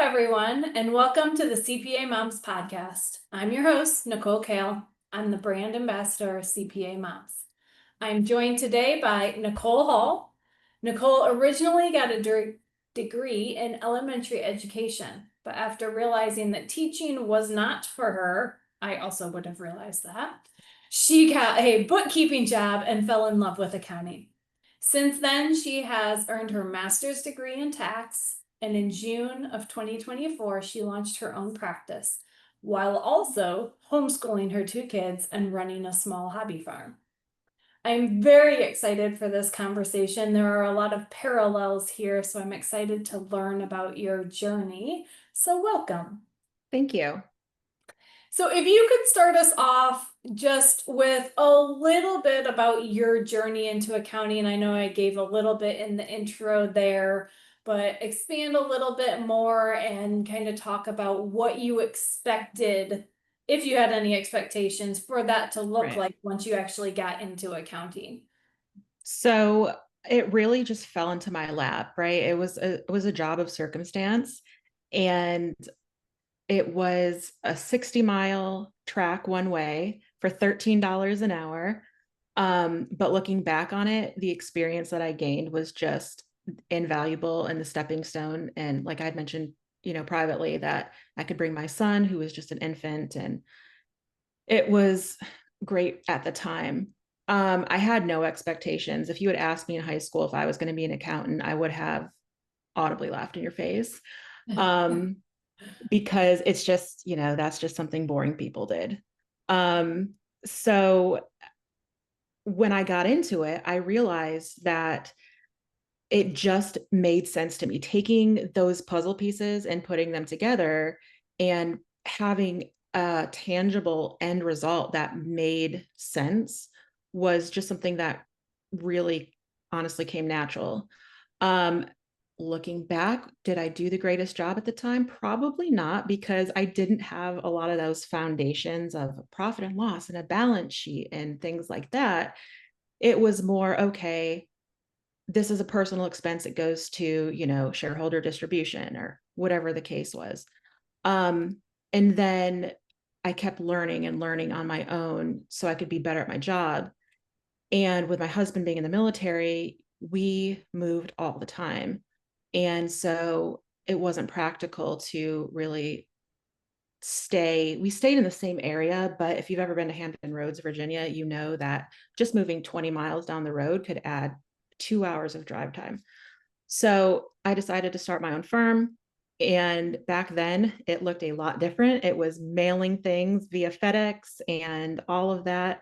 everyone, and welcome to the CPA Moms Podcast. I'm your host, Nicole Kehl. I'm the brand ambassador of CPA Moms. I'm joined today by Nicole Hall. Nicole originally got a degree in elementary education, but after realizing that teaching was not for her, I also would have realized that, she got a bookkeeping job and fell in love with accounting. Since then, she has earned her master's degree in tax, and in June of 2024, she launched her own practice while also homeschooling her two kids and running a small hobby farm. I'm very excited for this conversation. There are a lot of parallels here, so I'm excited to learn about your journey. So welcome. Thank you. So if you could start us off just with a little bit about your journey into accounting. I know I gave a little bit in the intro there, but expand a little bit more and kind of talk about what you expected, if you had any expectations for that to look Right. like once you actually got into accounting. So it really just fell into my lap, right? It was a job of circumstance, and it was a 60-mile track one way for $13 an hour. But looking back on it, the experience that I gained was just invaluable and the stepping stone. And like I'd mentioned, privately, that I could bring my son, who was just an infant, and it was great at the time. I had no expectations. If you had asked me in high school if I was going to be an accountant, I would have audibly laughed in your face. Um, because it's just, that's just something boring people did. So when I got into it, I realized that it just made sense to me, taking those puzzle pieces and putting them together and having a tangible end result that made sense was just something that really honestly came natural. Um, Looking back, did I do the greatest job at the time? Probably not, because I didn't have a lot of those foundations of profit and loss and a balance sheet and things like that. It was more, okay, this is a personal expense that goes to, shareholder distribution or whatever the case was. Um, and then I kept learning and learning on my own so I could be better at my job. And with my husband being in the military, we moved all the time. And so it wasn't practical to really stay. We stayed in the same area, but if you've ever been to Hampton Roads, Virginia, you know that just moving 20 miles down the road could add 2 hours of drive time. So I decided to start my own firm. And back then it looked a lot different. It was mailing things via FedEx and all of that.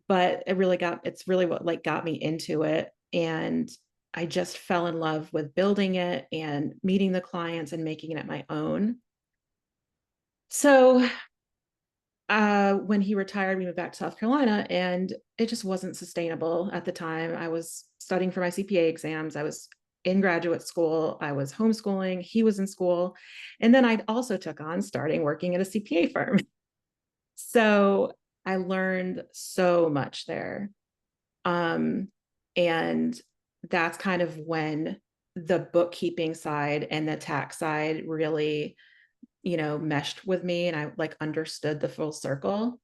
But it's really what like got me into it. And I just fell in love with building it and meeting the clients and making it my own. So when he retired, we moved back to South Carolina, and it just wasn't sustainable at the time. I was studying for my CPA exams. I was in graduate school. I was homeschooling. He was in school. And then I also took on starting working at a CPA firm. So I learned so much there. Um, and that's kind of when the bookkeeping side and the tax side really meshed with me, and I like understood the full circle.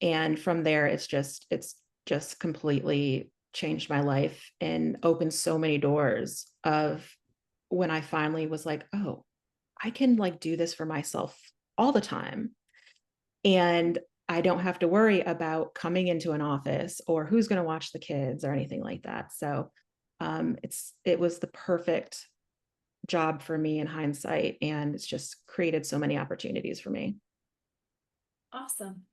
And from there, it's just completely changed my life and opened so many doors of when I finally was like, oh, I can like do this for myself all the time. And I don't have to worry about coming into an office or who's going to watch the kids or anything like that. So it was the perfect job for me in hindsight, and it's just created so many opportunities for me. Awesome.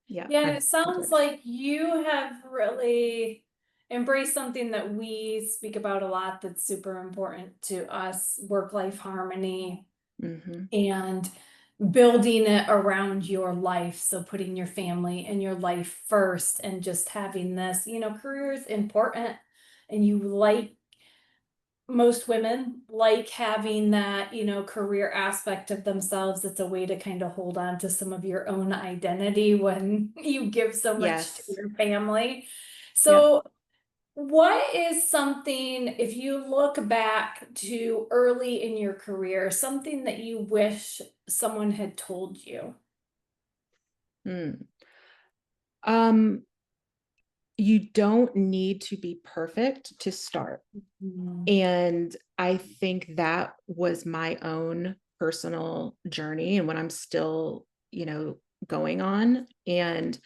Yeah, Yeah, and I've it sounds enjoyed like you have really embraced something that we speak about a lot that's super important to us, work-life harmony it. Hmm. and building it around your life. So putting your family and your life first and just having this, career is important and you like most women like having that, career aspect of themselves. It's a way to kind of hold on to some of your own identity when you give so much to Yes. your family. Yep. So What is something, if you look back to early in your career, something that you wish someone had told you? Hmm. Um, you don't need to be perfect to start. Mhm. And I think that was my own personal journey and what I'm still, going on. And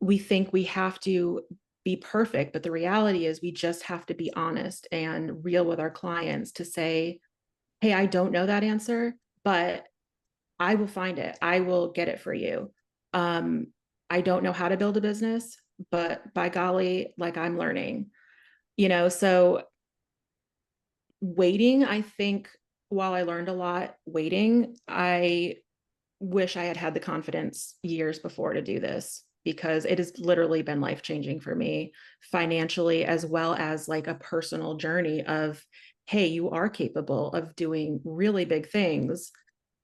we think we have to be perfect, but the reality is we just have to be honest and real with our clients to say, hey, I don't know that answer, but I will find it. I will get it for you. Um, I don't know how to build a business, but by golly, like I'm learning, so waiting, I think while I learned a lot waiting, I wish I had had the confidence years before to do this because it has literally been life changing for me financially, as well as like a personal journey of, hey, you are capable of doing really big things.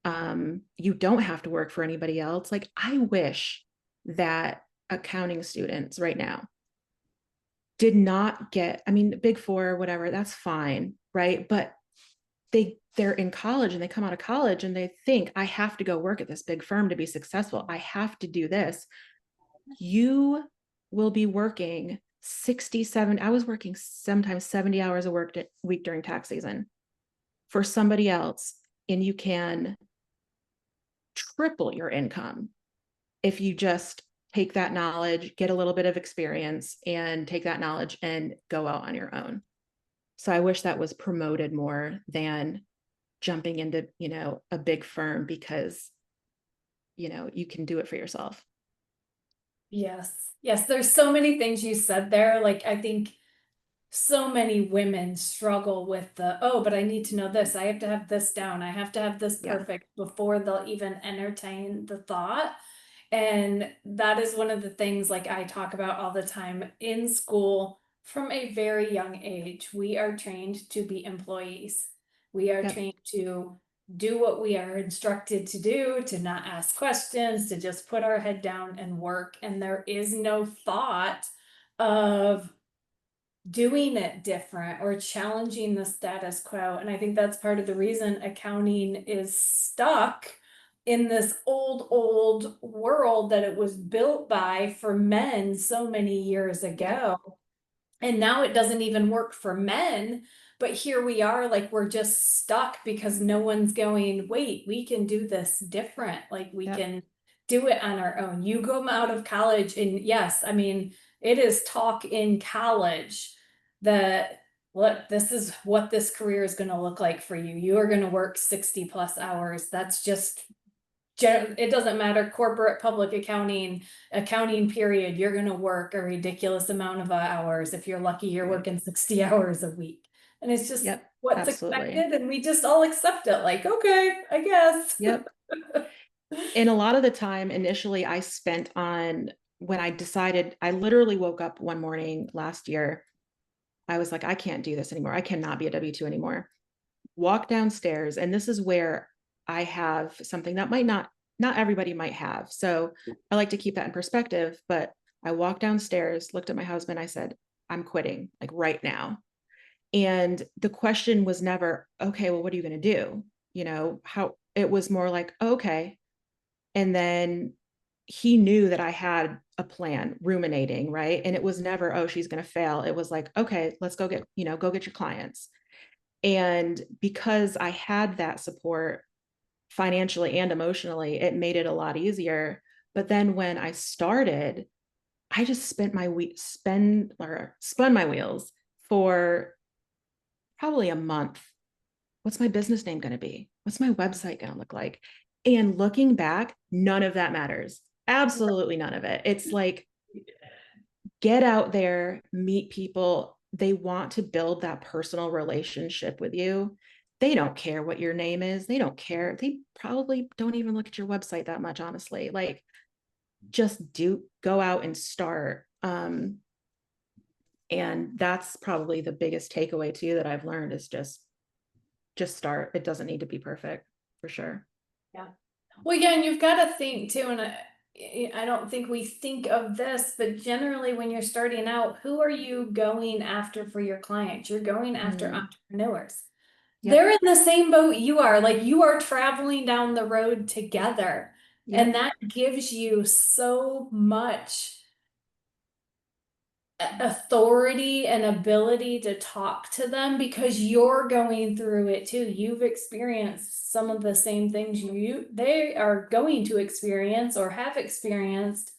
You don't have to work for anybody else. Like, I wish that accounting students right now did not get, I mean, big four, whatever, that's fine, right? But they're in college and they come out of college and they think I have to go work at this big firm to be successful. I have to do this. You will be working 67. I was working sometimes 70 hours a week during tax season for somebody else, and you can triple your income if you just take that knowledge, get a little bit of experience, and take that knowledge and go out on your own. So I wish that was promoted more than jumping into, a big firm because, you can do it for yourself. Yes. Yes, there's so many things you said there. Like, I think so many women struggle with the, oh, but I need to know this. I have to have this down. I have to have this Yeah. perfect before they'll even entertain the thought. And that is one of the things like I talk about all the time in school from a very young age. We are trained to be employees. We are Yep. trained to do what we are instructed to do, to not ask questions, to just put our head down and work. And there is no thought of doing it different or challenging the status quo. And I think that's part of the reason accounting is stuck in this old world that it was built by for men so many years Yep. ago. And now it doesn't even work for men, but here we are, like we're just stuck because no one's going, wait, we can do this different. Like we Yep. can do it on our own. You come out of college, and yes, I mean, it is talk in college that what this is what this career is going to look like for you. You are going to work 60 plus hours. That's just it doesn't matter, corporate, public accounting period, you're gonna work a ridiculous amount of hours. If you're lucky, you're Right. working 60 hours a week. And it's just Yep. what's Absolutely. expected, and we just all accept it, like, okay, I guess. Yep. And a lot of the time, initially, I spent on when I decided, I literally woke up one morning last year. I was like, I can't do this anymore. I cannot be a W 2 anymore. Walk downstairs. And this is where I have something that not everybody might have. So I like to keep that in perspective. But I walked downstairs, looked at my husband. I said, I'm quitting like right now. And the question was never, okay, well, what are you going to do? How it was more like, oh, okay. And then he knew that I had a plan ruminating, right? And it was never, oh, she's going to fail. It was like, okay, let's go get your clients. And because I had that support financially and emotionally, it made it a lot easier. But then when I started, I just spun my wheels for probably a month. What's my business name going to be? What's my website going to look like? And looking back, none of that matters. Absolutely none of it. It's like, get out there, meet people. They want to build that personal relationship with you. They don't care what your name is. They don't care. They probably don't even look at your website that much, honestly. Like, just go out and start. And that's probably the biggest takeaway too that I've learned is just start. It doesn't need to be perfect for sure. Yeah. Well, yeah, and you've got to think too, and I don't think we think of this, but generally when you're starting out, who are you going after for your clients? You're going after Mm, entrepreneurs. They're yep. in the same boat you are, like you are traveling down the road together. And Yep. that gives you so much authority and ability to talk to them because you're going through it too. You've experienced some of the same things they are going to experience or have experienced,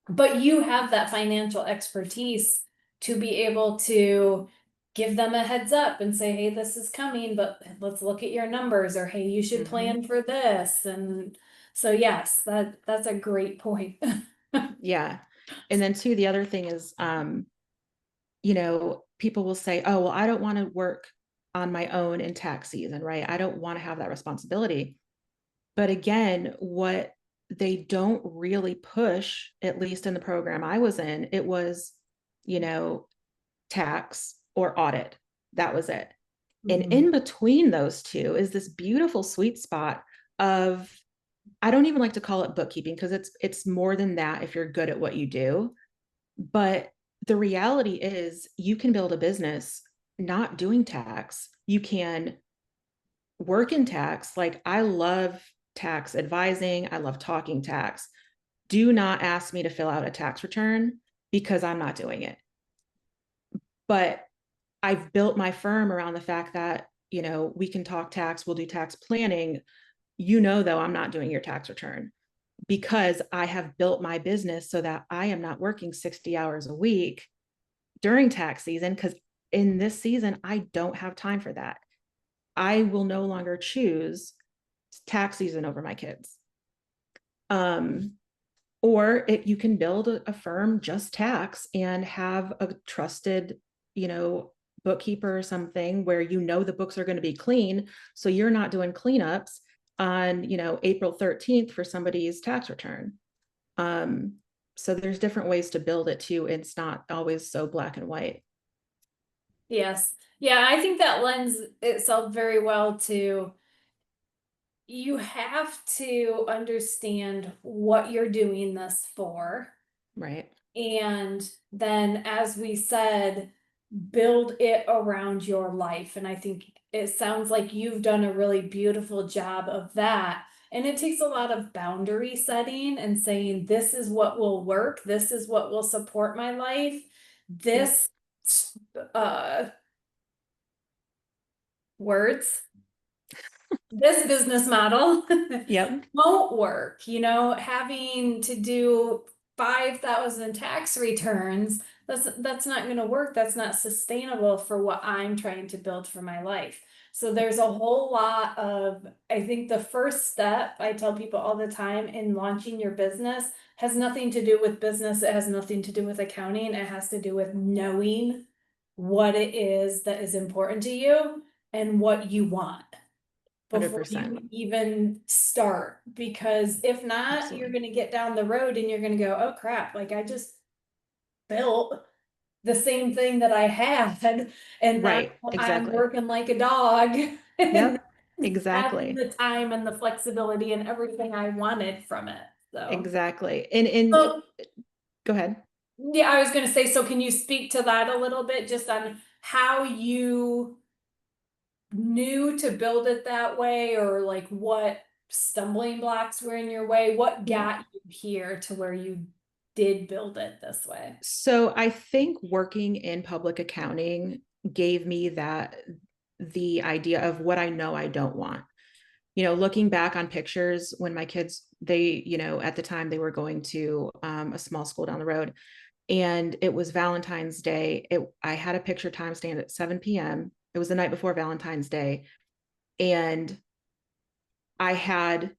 but you have that financial expertise to be able to give them a heads up and say, hey, this is coming, but let's look at your numbers, or hey, you should Hmm. plan for this. And so yes, that's a great point. Yeah. And then too, the other thing is, people will say, oh, well, I don't want to work on my own in tax season, right? I don't want to have that responsibility. But again, what they don't really push, at least in the program I was in, it was, you know, tax or audit. That was it. And Mhm. in between those two is this beautiful sweet spot of, I don't even like to call it bookkeeping because it's more than that if you're good at what you do. But the reality is you can build a business not doing tax. You can work in tax. Like I love tax advising, I love talking tax. Do not ask me to fill out a tax return because I'm not doing it. But I've built my firm around the fact that, we can talk tax, we'll do tax planning. Though, I'm not doing your tax return because I have built my business so that I am not working 60 hours a week during tax season because in this season, I don't have time for that. I will no longer choose tax season over my kids. Um, you can build a firm just tax and have a trusted, you know, bookkeeper or something where the books are going to be clean. So you're not doing cleanups on, April 13th for somebody's tax return. Um, so there's different ways to build it too. It's not always so black and white. Yes. Yeah, I think that lends itself very well to you have to understand what you're doing this for. Right. And then, as we said, build it around your life. And I think it sounds like you've done a really beautiful job of that. And it takes a lot of boundary setting and saying, this is what will work, this is what will support my life. Yep. This uh words this business model Yep. won't work. Having to do 5,000 tax returns, that's not going to work. That's not sustainable for what I'm trying to build for my life. So there's a whole lot of, I think the first step I tell people all the time in launching your business has nothing to do with business. It has nothing to do with accounting. It has to do with knowing what it is that is important to you and what you want before 100%. you even start. Because if not, you're Absolutely. going to get down the road and you're going to go, oh crap, like I just built the same thing that I had. And now Right. I'm Exactly. working like a dog and Yep. having Exactly. the time and the flexibility and everything I wanted from it. So, Exactly. And so go ahead. yeah, I was going to say, so can you speak to that a little bit just on how you knew to build it that way, or like what stumbling blocks were in your way? What Yeah. got you here to where you did build it this way? So I think working in public accounting gave me the idea of what I know I don't want. Looking back on pictures when my kids, at the time they were going to a small school down the road, and it was Valentine's Day. I had a picture time stand at 7 p.m. It was the night before Valentine's Day. And I had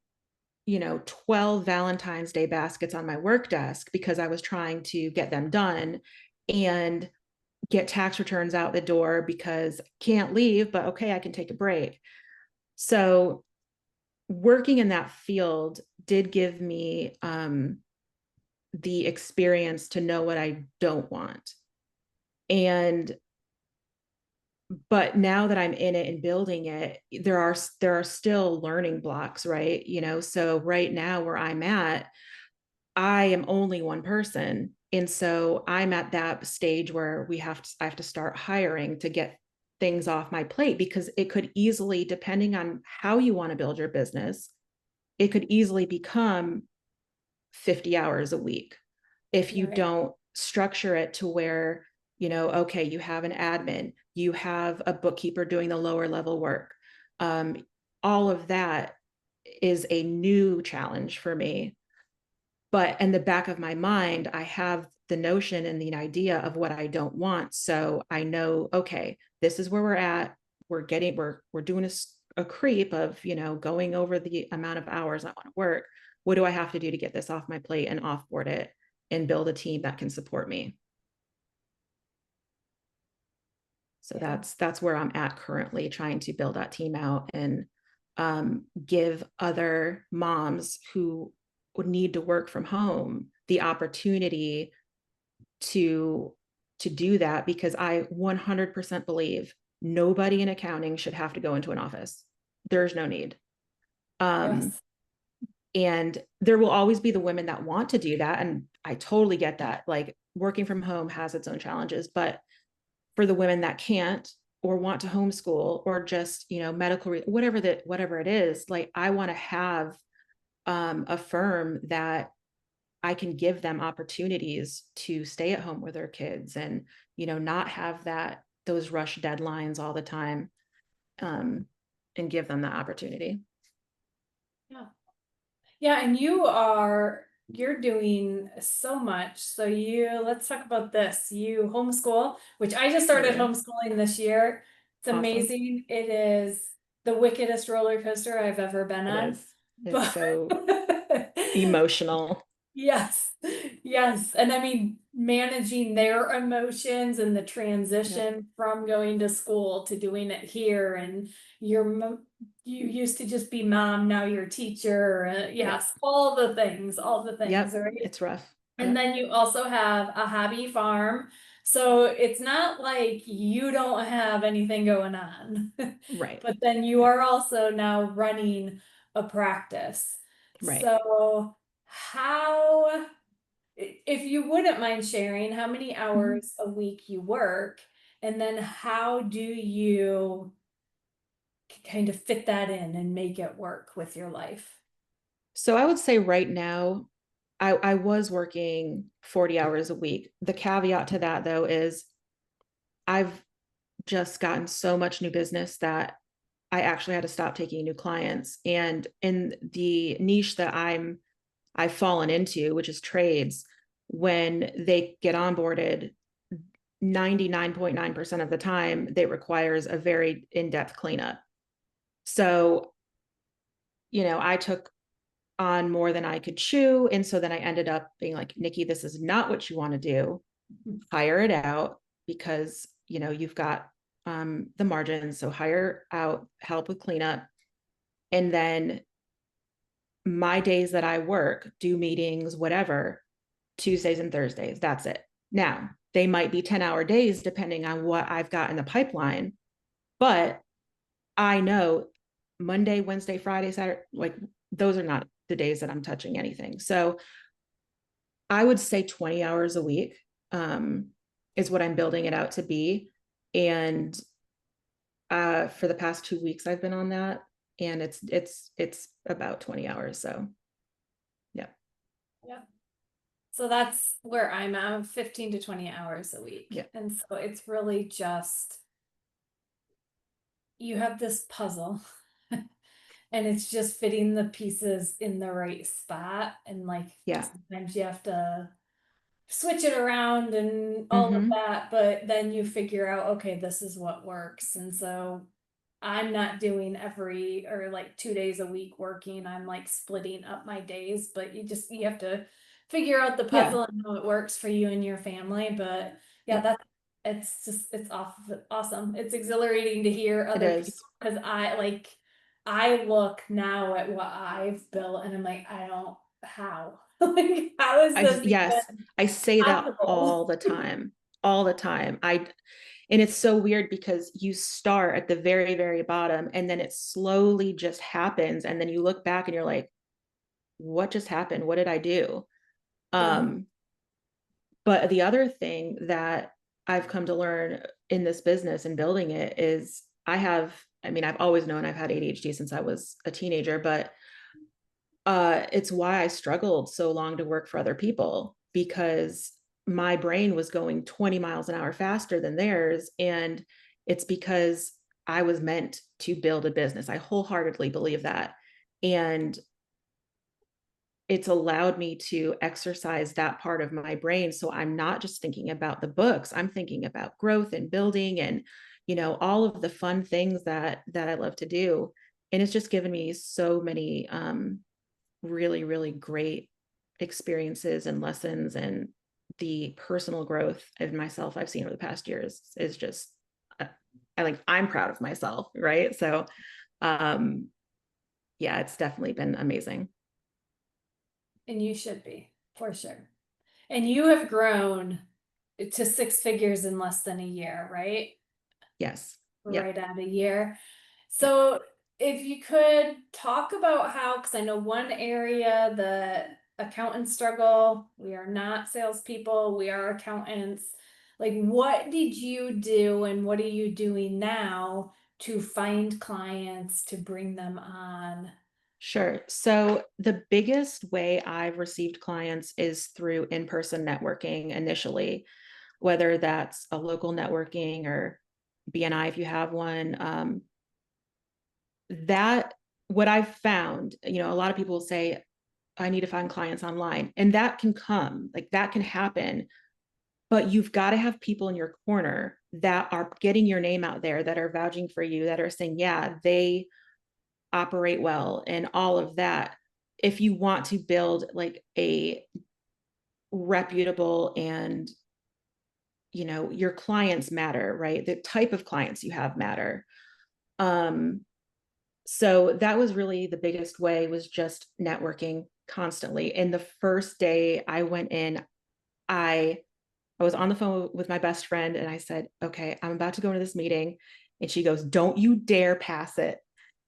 12 Valentine's Day baskets on my work desk because I was trying to get them done and get tax returns out the door because I can't leave, but okay, I can take a break. So working in that field did give me the experience to know what I don't want. And but now that I'm in it and building it, there are still learning blocks, right? So right now where I'm at, I am only one person. And so I'm at that stage where I have to start hiring to get things off my plate, because it could easily, depending on how you want to build your business, it could easily become 50 hours a week if you Right. don't structure it to where, okay, you have an admin, you have a bookkeeper doing the lower level work. Um, all of that is a new challenge for me. But in the back of my mind, I have the notion and the idea of what I don't want. So I know, okay, this is where we're at. We're doing a creep of, going over the amount of hours I want to work. What do I have to do to get this off my plate and offboard it and build a team that can support me? So Yeah. that's where I'm at currently, trying to build that team out and give other moms who would need to work from home the opportunity to do that, because I 100% believe nobody in accounting should have to go into an office. There's no need. Um, Yes. and there will always be the women that want to do that, and I totally get that. Like, working from home has its own challenges, but for the women that can't, or want to homeschool, or just, medical, whatever it is, like, I want to have a firm that I can give them opportunities to stay at home with their kids, and, not have those rush deadlines all the time, um, and give them that opportunity. Yeah. Yeah, and you're doing so much. So let's talk about this. You homeschool, which I just I started do. homeschooling this year. It's Awesome. amazing. It is the wickedest roller coaster I've ever been It on. is. It's But so emotional. yes, yes. And I mean, managing their emotions and the Yep. transition from going to school to doing it here, and you used to just be mom, now you're teacher. Yep. Yes, all the things, Yep. right? It's rough. And Yep. then you also have a hobby farm. So it's not like you don't have anything going on, Right. but then you Right. are also now running a practice. Right. So how, if you wouldn't mind sharing how many Mhm. hours a week you work, and then how do you kind of fit that in and make it work with your life? So I would say right now, I was working 40 hours a week. The caveat to that, though, is I've just gotten so much new business that I actually had to stop taking new clients. And in the niche that I've fallen into, which is trades, when they get onboarded, 99.9% of the time, it requires a very in-depth cleanup. So, I took on more than I could chew. And so then I ended up being like, Nikki, this is not what you want to do. Hire it out, because, you've got the margins. So hire out, help with cleanup. And then my days that I work, do meetings, whatever, Tuesdays and Thursdays. That's it. Now, they might be 10-hour days depending on what I've got in the pipeline, but I know Monday, Wednesday, Friday, Saturday, like, those are not the days that I'm touching anything. So I would say 20 hours a week is what I'm building it out to be. And for the past 2 weeks, I've been on that, and it's about 20 hours. So yeah. Yeah. So that's where I'm at, 15 to 20 hours a week. Yeah. And so it's really just, you have this puzzle and it's just fitting the pieces in the right spot. And like Yeah. sometimes you have to switch it around and all of Mm-hmm. that, but then you figure out, okay, this is what works. And so I'm not doing every or like 2 days a week working. I'm like splitting up my days, but you have to figure out the Yeah. puzzle and how it works for you and your family. But yeah, Yep. it's awesome. It's exhilarating to hear It other people, is. because I look now at what I've built and I'm like, I don't how. Like how is this Yes, even I say that possible? all the time, all the time. And it's so weird, because you start at the very, very bottom, and then it slowly just happens. And then you look back and you're like, what just happened? What did I do? Yeah. But the other thing that I've come to learn in this business and building it is I've always known I've had ADHD since I was a teenager, but it's why I struggled so long to work for other people, because my brain was going 20 miles an hour faster than theirs. And it's because I was meant to build a business. I wholeheartedly believe that. And it's allowed me to exercise that part of my brain. So I'm not just thinking about the books, I'm thinking about growth and building and, all of the fun things that I love to do. And it's just given me so many really, really great experiences and lessons, and the personal growth of myself I've seen over the past years is just, I'm proud of myself. Right. So, um, yeah, it's definitely been amazing. And you should be, for sure. And you have grown to six figures in less than a year, right? Yes. Yep. Right at a year. Yep. So if you could talk about how, because I know one area that accountants struggle, we are not salespeople, we are accountants. Like, what did you do and what are you doing now to find clients to bring them on? Sure. So the biggest way I've received clients is through in-person networking initially, whether that's a local networking or BNI if you have one. That what I've found, a lot of people say, I need to find clients online, and that can come, like that can happen, but you've got to have people in your corner that are getting your name out there, that are vouching for you, that are saying, yeah, they operate well and all of that. If you want to build like a reputable and, your clients matter, right? The type of clients you have matter. Um, so that was really the biggest way, was just networking constantly. And the first day I went in, I I was on the phone with my best friend and I said, okay, I'm about to go into this meeting. And she goes, don't you dare pass it.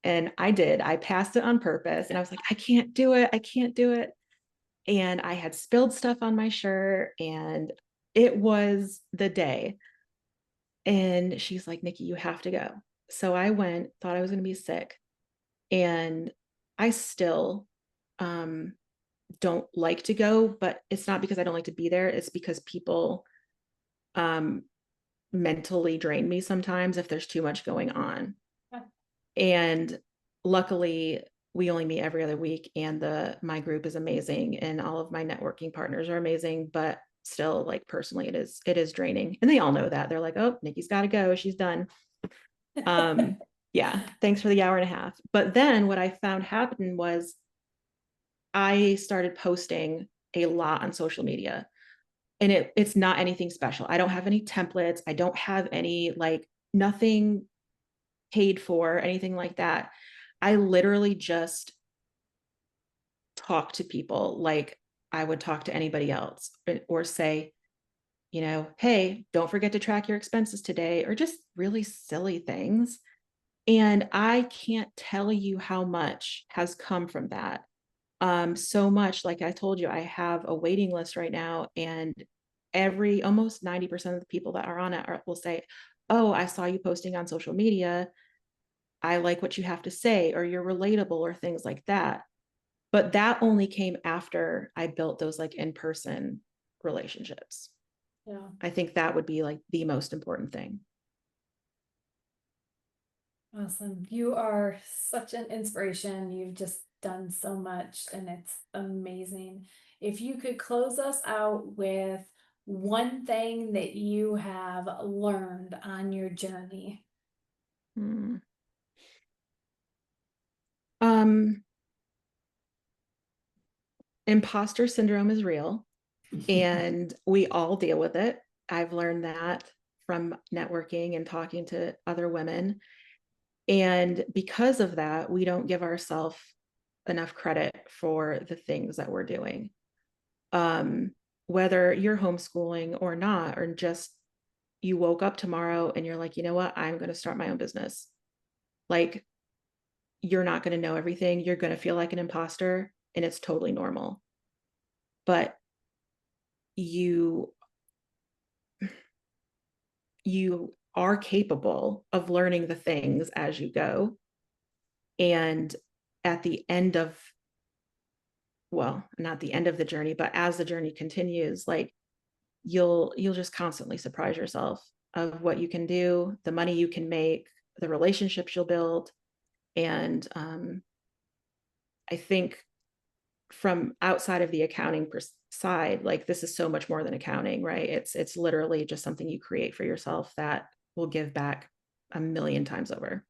And I did. I passed it on purpose. And I was like, I can't do it. I can't do it. And I had spilled stuff on my shirt and it was the day. And she's like, Nikki, you have to go. So I went, thought I was going to be sick. And I still um, don't like to go, but it's not because I don't like to be there. It's because people um, mentally drain me sometimes if there's too much going on. And luckily, we only meet every other week, and my group is amazing, and all of my networking partners are amazing. But still, like personally, it is draining, and they all know that. They're like, "Oh, Nikki's got to go. She's done." Yeah, thanks for the hour and a half. But then what I found happened was I started posting a lot on social media, and it's not anything special. I don't have any templates. I don't have any, like, nothing paid for, anything like that. I literally just talk to people like I would talk to anybody else, or say, hey, don't forget to track your expenses today, or just really silly things. And I can't tell you how much has come from that. So much, like I told you, I have a waiting list right now, and almost 90% of the people that are on it will say, oh, I saw you posting on social media. I like what you have to say, or you're relatable, or things like that. But that only came after I built those like in-person relationships. Yeah. I think that would be like the most important thing. Awesome. You are such an inspiration. You've just done so much and it's amazing. If you could close us out with one thing that you have learned on your journey. Hmm. Um, Imposter syndrome is real, and we all deal with it. I've learned that from networking and talking to other women. And because of that, we don't give ourselves enough credit for the things that we're doing. Um, Whether you're homeschooling or not, or just you woke up tomorrow and you're like, you know what, I'm going to start my own business. Like, you're not going to know everything. You're going to feel like an imposter, and it's totally normal. But you you are capable of learning the things as you go. And at the end of, well, not the end of the journey, but as the journey continues, like you'll just constantly surprise yourself of what you can do, the money you can make, the relationships you'll build. And I think from outside of the accounting side, like this is so much more than accounting, right? It's literally just something you create for yourself that will give back a million times over.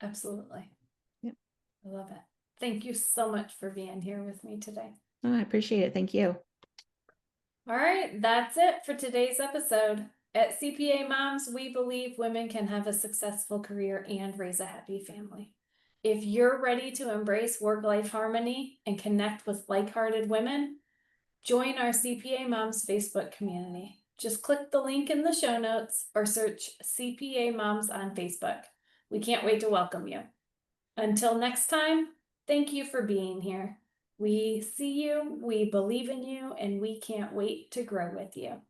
Absolutely. Yeah. I love it. Thank you so much for being here with me today. Oh, I appreciate it. Thank you. All right, that's it for today's episode. At CPA Moms, we believe women can have a successful career and raise a happy family. If you're ready to embrace work-life harmony and connect with like-hearted women, join our CPA Moms Facebook community. Just click the link in the show notes or search CPA Moms on Facebook. We can't wait to welcome you. Until next time, thank you for being here. We see you, we believe in you, and we can't wait to grow with you.